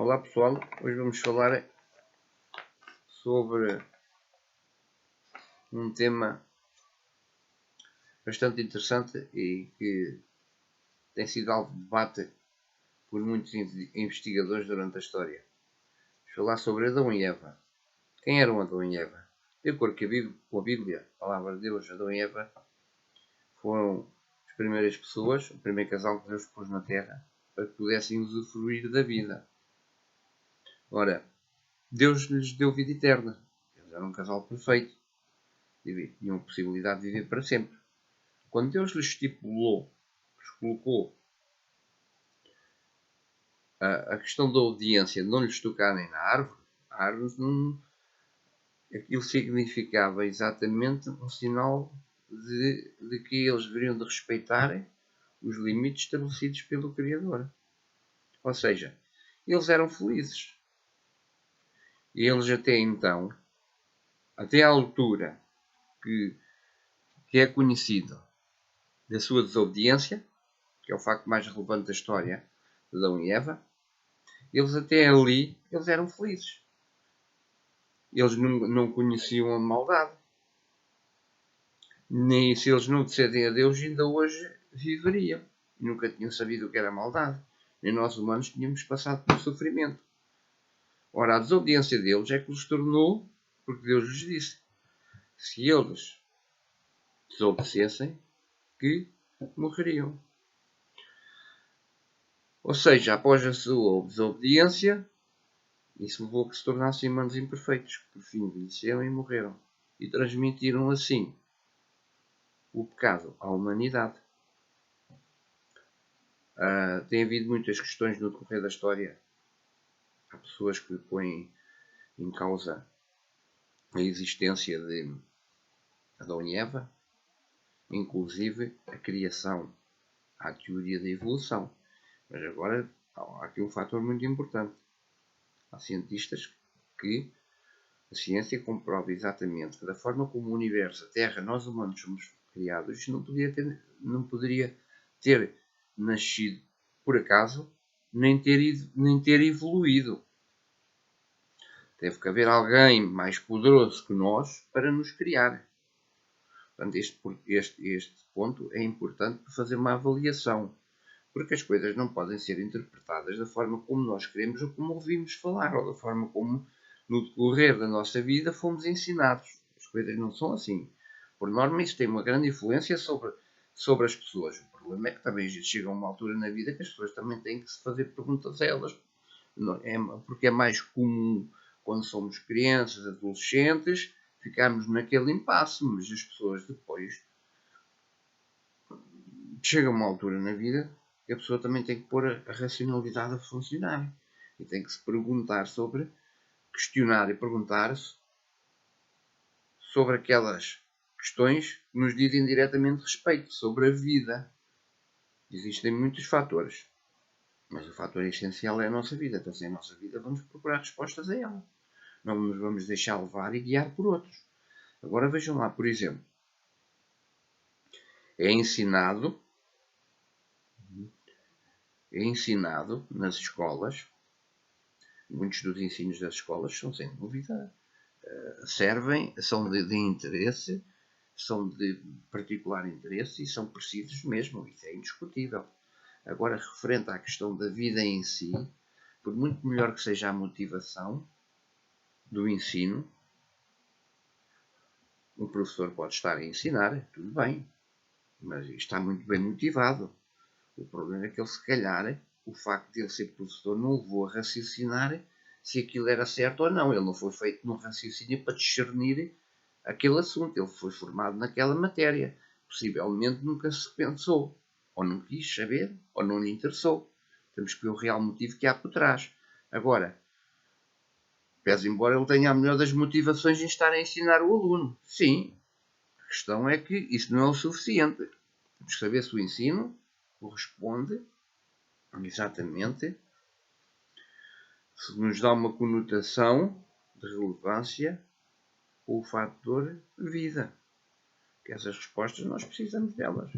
Olá pessoal, hoje vamos falar sobre um tema bastante interessante e que tem sido alvo de debate por muitos investigadores durante a história. Vamos falar sobre Adão e Eva. Quem eram Adão e Eva? De acordo com a Bíblia, a palavra de Deus, Adão e Eva foram as primeiras pessoas, o primeiro casal que Deus pôs na Terra para que pudessem usufruir da vida. Ora, Deus lhes deu vida eterna. Eles eram um casal perfeito. Tinham a possibilidade de viver para sempre. Quando Deus lhes estipulou, lhes colocou a questão da obediência de não lhes tocarem na árvore, a árvore não, aquilo significava exatamente um sinal de que eles deveriam de respeitar os limites estabelecidos pelo Criador. Ou seja, eles eram felizes. E eles até então, até à altura que é conhecido da sua desobediência, que é o facto mais relevante da história de Adão e Eva, eles até ali eles eram felizes. Eles não conheciam a maldade. Nem se eles não obedecessem a Deus, ainda hoje viveriam. Nunca tinham sabido o que era maldade. Nem nós humanos tínhamos passado pelo sofrimento. Ora, a desobediência deles é que os tornou, porque Deus lhes disse, se eles desobedecessem, que morreriam. Ou seja, após a sua desobediência, isso levou a que se tornassem humanos imperfeitos, que por fim envelheceram e morreram. E transmitiram assim o pecado à humanidade. Tem havido muitas questões no decorrer da história. Há pessoas que põem em causa a existência de Adão e Eva, inclusive a criação. Há a teoria da evolução. Mas agora há aqui um fator muito importante. Há cientistas que a ciência comprova exatamente que da forma como o universo, a Terra, nós humanos somos criados, isto não poderia ter nascido por acaso, nem ter evoluído. Teve que haver alguém mais poderoso que nós para nos criar. Portanto, este ponto é importante para fazer uma avaliação, porque as coisas não podem ser interpretadas da forma como nós queremos ou como ouvimos falar, ou da forma como no decorrer da nossa vida fomos ensinados. As coisas não são assim. Por norma, isso tem uma grande influência sobre as pessoas. O problema é que também chega a uma altura na vida que as pessoas também têm que se fazer perguntas a elas. Porque é mais comum, quando somos crianças, adolescentes, ficarmos naquele impasse, mas as pessoas depois chega a uma altura na vida que a pessoa também tem que pôr a racionalidade a funcionar. E tem que se questionar e perguntar-se sobre aquelas questões que nos dizem diretamente respeito sobre a vida. Existem muitos fatores, mas o fator essencial é a nossa vida. Então, se é a nossa vida, vamos procurar respostas a ela. Não nos vamos deixar levar e guiar por outros. Agora vejam lá, por exemplo, é ensinado nas escolas, muitos dos ensinos das escolas são sem dúvida, são de interesse, são de particular interesse e são precisos mesmo, isso é indiscutível. Agora, referente à questão da vida em si, por muito melhor que seja a motivação do ensino, o professor pode estar a ensinar, tudo bem, mas está muito bem motivado. O problema é que ele, se calhar, o facto de ele ser professor não o levou a raciocinar se aquilo era certo ou não. Ele não foi feito num raciocínio para discernir aquele assunto. Ele foi formado naquela matéria. Possivelmente nunca se pensou, ou não quis saber, ou não lhe interessou. Temos que ver o real motivo que há por trás. Agora, pese embora ele tenha a melhor das motivações em estar a ensinar o aluno. Sim, a questão é que isso não é o suficiente. Temos que saber se o ensino corresponde exatamente, se nos dá uma conotação de relevância com o fator vida. Que essas respostas nós precisamos delas.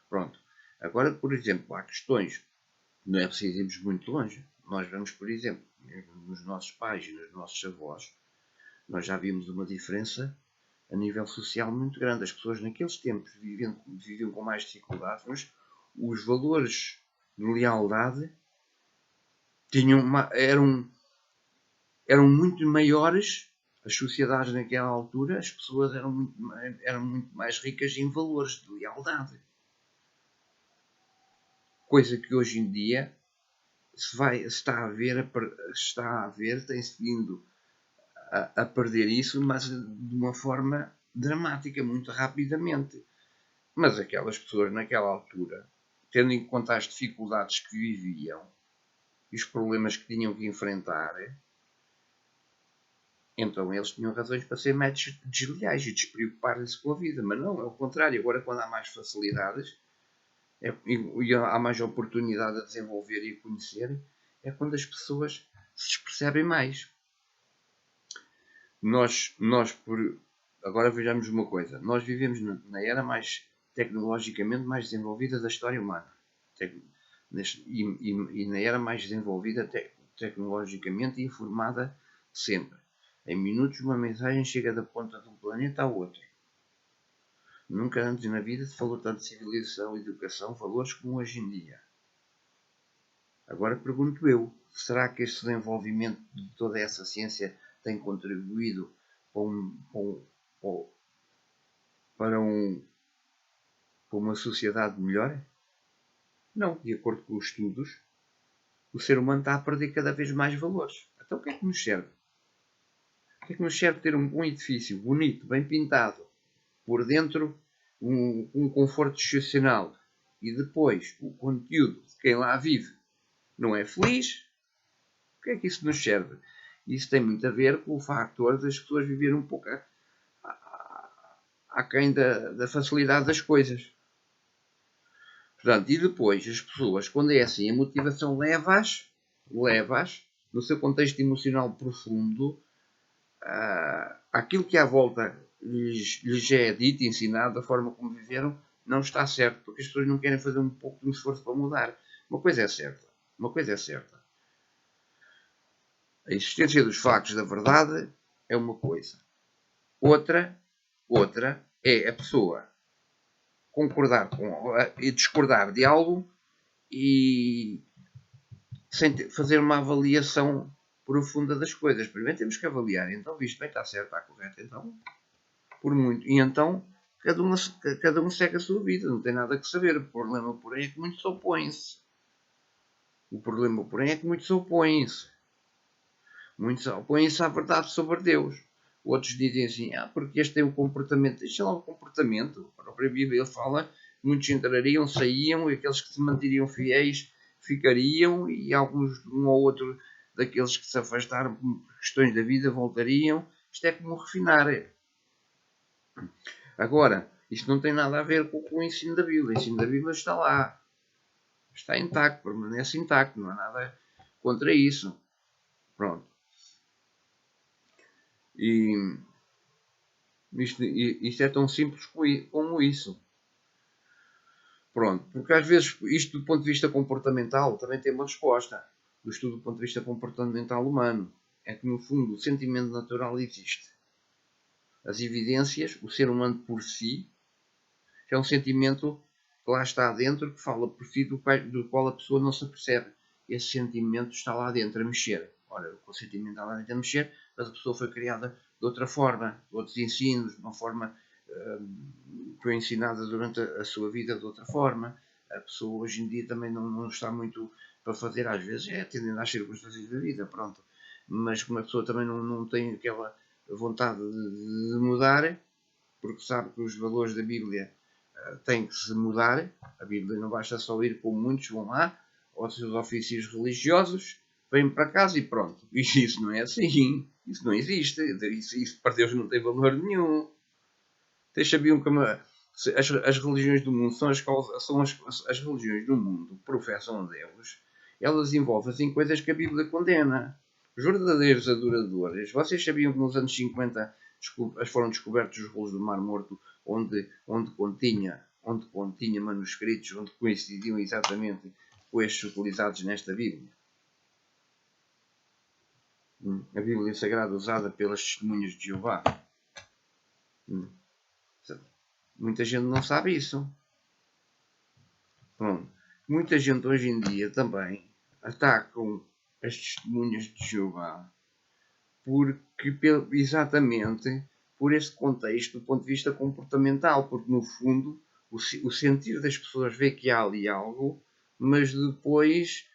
Pronto. Agora, por exemplo, há questões, não é preciso irmos muito longe, nós vemos, por exemplo, nos nossos pais e nos nossos avós, nós já vimos uma diferença a nível social muito grande. As pessoas naqueles tempos viviam com mais dificuldades, mas os valores de lealdade eram muito maiores. As sociedades naquela altura, as pessoas eram muito mais ricas em valores de lealdade. Coisa que hoje em dia está a ver, tem-se vindo a perder isso, mas de uma forma dramática, muito rapidamente. Mas aquelas pessoas naquela altura, tendo em conta as dificuldades que viviam e os problemas que tinham que enfrentar, então eles tinham razões para ser mais desleais e despreocupar-se com a vida. Mas não, é o contrário. Agora, quando há mais facilidades e há mais oportunidade a desenvolver e a conhecer, é quando as pessoas se percebem mais. Agora vejamos uma coisa. Nós vivemos na era mais tecnologicamente mais desenvolvida da história humana. E na era mais desenvolvida tecnologicamente e informada de sempre. Em minutos uma mensagem chega da ponta de um planeta ao outro. Nunca antes na vida se falou tanto de civilização, educação, valores como hoje em dia. Agora pergunto eu, será que este desenvolvimento de toda essa ciência tem contribuído para uma sociedade melhor? Não, de acordo com os estudos, o ser humano está a perder cada vez mais valores. Então o que é que nos serve? O que é que nos serve ter um bom edifício, bonito, bem pintado, por dentro um conforto excepcional e depois o conteúdo de quem lá vive não é feliz? O que é que isso nos serve? Isso tem muito a ver com o factor das pessoas viverem um pouco aquém da facilidade das coisas. Portanto, e depois as pessoas, quando é assim, a motivação leva-as no seu contexto emocional profundo, aquilo que à volta lhes é dito, ensinado, da forma como viveram, não está certo, porque as pessoas não querem fazer um pouco de um esforço para mudar. Uma coisa é certa. A existência dos factos da verdade é uma coisa. Outra é a pessoa concordar e discordar de algo e sem fazer uma avaliação profunda das coisas. Primeiro temos que avaliar. Então, visto bem, está certo, está correto. Então, por muito. E então, cada um segue a sua vida. Não tem nada que saber. O problema, porém, é que muitos opõem-se. Muitos opõem-se à verdade sobre Deus. Outros dizem assim, porque este tem um comportamento. Deixa lá o comportamento. A própria Bíblia fala que muitos entrariam, saíam, e aqueles que se mantiriam fiéis ficariam, e alguns, um ou outro daqueles que se afastaram por questões da vida voltariam. Isto é como refinar. Agora, isto não tem nada a ver com o ensino da Bíblia. O ensino da Bíblia está lá. Está intacto, permanece intacto. Não há nada contra isso. Pronto. E isto é tão simples como isso. Pronto, porque às vezes isto do ponto de vista comportamental também tem uma resposta. Do estudo do ponto de vista comportamental humano. É que no fundo o sentimento natural existe. As evidências, o ser humano por si, é um sentimento que lá está dentro, que fala por si, do qual a pessoa não se apercebe. Esse sentimento está lá dentro a mexer. Ora, o sentimento está lá dentro a mexer, mas a pessoa foi criada de outra forma, de outros ensinos, de uma forma foi ensinada durante a sua vida de outra forma. A pessoa hoje em dia também não está muito para fazer, às vezes, atendendo às circunstâncias da vida, pronto. Mas como a pessoa também não tem aquela vontade de mudar, porque sabe que os valores da Bíblia têm que se mudar. A Bíblia não basta só ir como muitos vão lá, aos seus ofícios religiosos, vêm para casa e pronto. E isso não é assim. Isso não existe. Isso para Deus não tem valor nenhum. Vocês sabiam que as religiões do mundo são as religiões do mundo que professam a Deus. Elas envolvem-se em coisas que a Bíblia condena. Os verdadeiros adoradores. Vocês sabiam que nos anos 50 foram descobertos os rolos do Mar Morto, onde continha manuscritos onde coincidiam exatamente com estes utilizados nesta Bíblia? A Bíblia Sagrada usada pelas testemunhas de Jeová. Muita gente não sabe isso. Pronto. Muita gente hoje em dia também atacam as testemunhas de Jeová porque, exatamente por esse contexto do ponto de vista comportamental, porque no fundo o sentir das pessoas vê que há ali algo, mas depois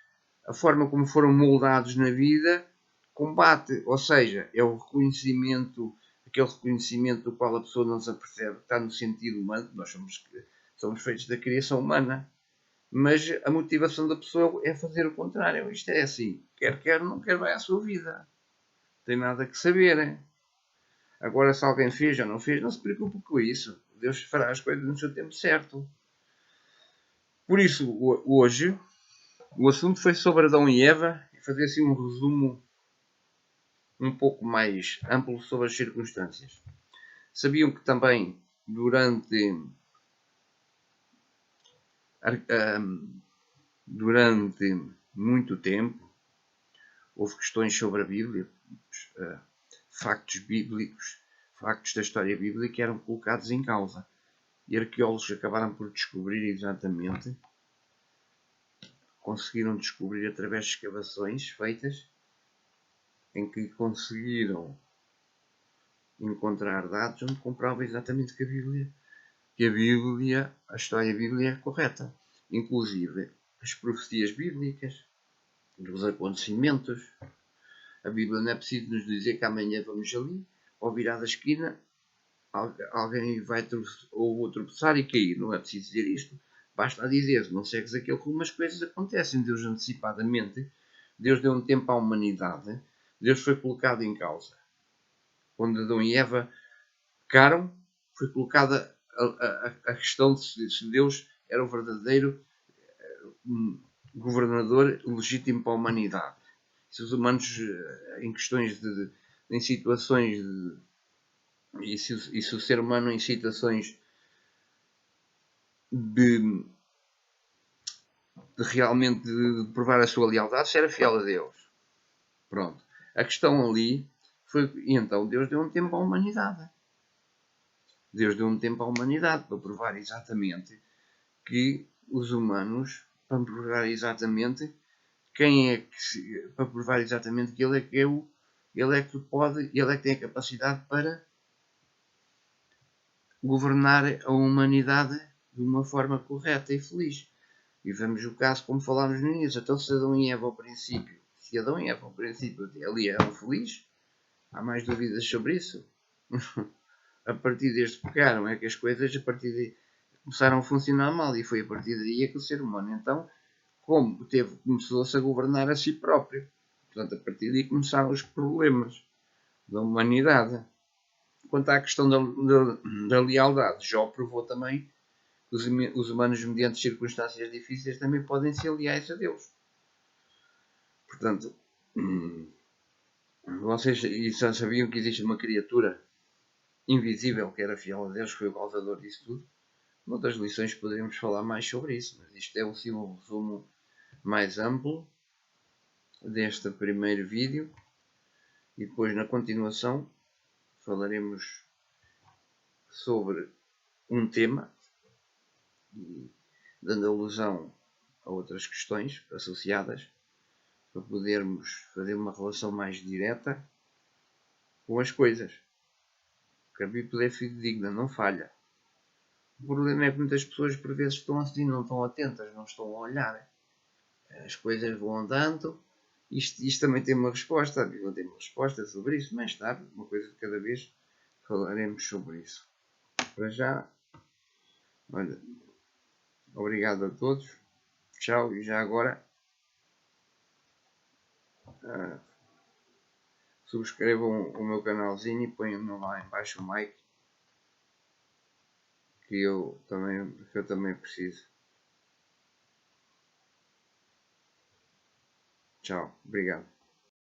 a forma como foram moldados na vida combate, ou seja, é o reconhecimento, aquele reconhecimento do qual a pessoa não se apercebe, está no sentido humano, nós somos feitos da criação humana, mas a motivação da pessoa é fazer o contrário. Isto é assim, quer não quer, vai à sua vida. Não tem nada que saber. Agora, se alguém fez ou não fez, não se preocupe com isso. Deus fará as coisas no seu tempo certo. Por isso, hoje, o assunto foi sobre Adão e Eva, e fazer assim um resumo um pouco mais amplo sobre as circunstâncias. Sabiam que também durante muito tempo houve questões sobre a Bíblia, factos bíblicos, factos da história bíblica que eram colocados em causa. E arqueólogos acabaram por descobrir exatamente, conseguiram descobrir através de escavações feitas, em que conseguiram encontrar dados onde comprova exatamente que a história bíblica é correta. Inclusive as profecias bíblicas, dos acontecimentos. A Bíblia não é preciso nos dizer que amanhã vamos ali, ao virar da esquina, alguém vai ou vou tropeçar e cair. Não é preciso dizer isto. Basta dizer, não segues aquele rumo, as coisas acontecem. Deus antecipadamente, Deus deu um tempo à humanidade, Deus foi colocado em causa. Quando Adão e Eva pecaram, foi colocada a questão de se Deus era o verdadeiro governador legítimo para a humanidade. Se os humanos, em questões em situações e se o ser humano em situações de realmente de provar a sua lealdade, se era fiel a Deus. Pronto. A questão ali foi, e então Deus deu um tempo à humanidade. Deus deu um tempo à humanidade para provar exatamente que os humanos, para provar exatamente quem é que, para provar exatamente que ele é que é o, ele é que pode, ele é que tem a capacidade para governar a humanidade de uma forma correta e feliz. E vemos o caso como falámos no início. Então, se Adão e Eva ao princípio, ali eram felizes, há mais dúvidas sobre isso? A partir desde que pegaram é que as coisas começaram a funcionar mal, e foi a partir daí que o ser humano então começou-se a governar a si próprio. Portanto, a partir daí começaram os problemas da humanidade. Quanto à questão da lealdade, Jó provou também que os humanos, mediante circunstâncias difíceis, também podem ser leais a Deus. Portanto, vocês já sabiam que existe uma criatura invisível que era fiel a Deus, que foi o causador disso tudo? Noutras lições poderíamos falar mais sobre isso, mas isto é um resumo mais amplo deste primeiro vídeo, e depois na continuação falaremos sobre um tema, dando alusão a outras questões associadas, para podermos fazer uma relação mais direta com as coisas. Porque a Bíblia é fidedigna, não falha. O problema é que muitas pessoas por vezes estão assim, não estão atentas, não estão a olhar. As coisas vão andando. Isto também tem uma resposta. A Bíblia tem uma resposta sobre isso. Mais tarde, uma coisa de cada vez, falaremos sobre isso. Para já, olha, obrigado a todos. Tchau. E já agora, subscrevam o meu canalzinho e ponham lá em baixo o like, que eu também preciso. Tchau. Obrigado.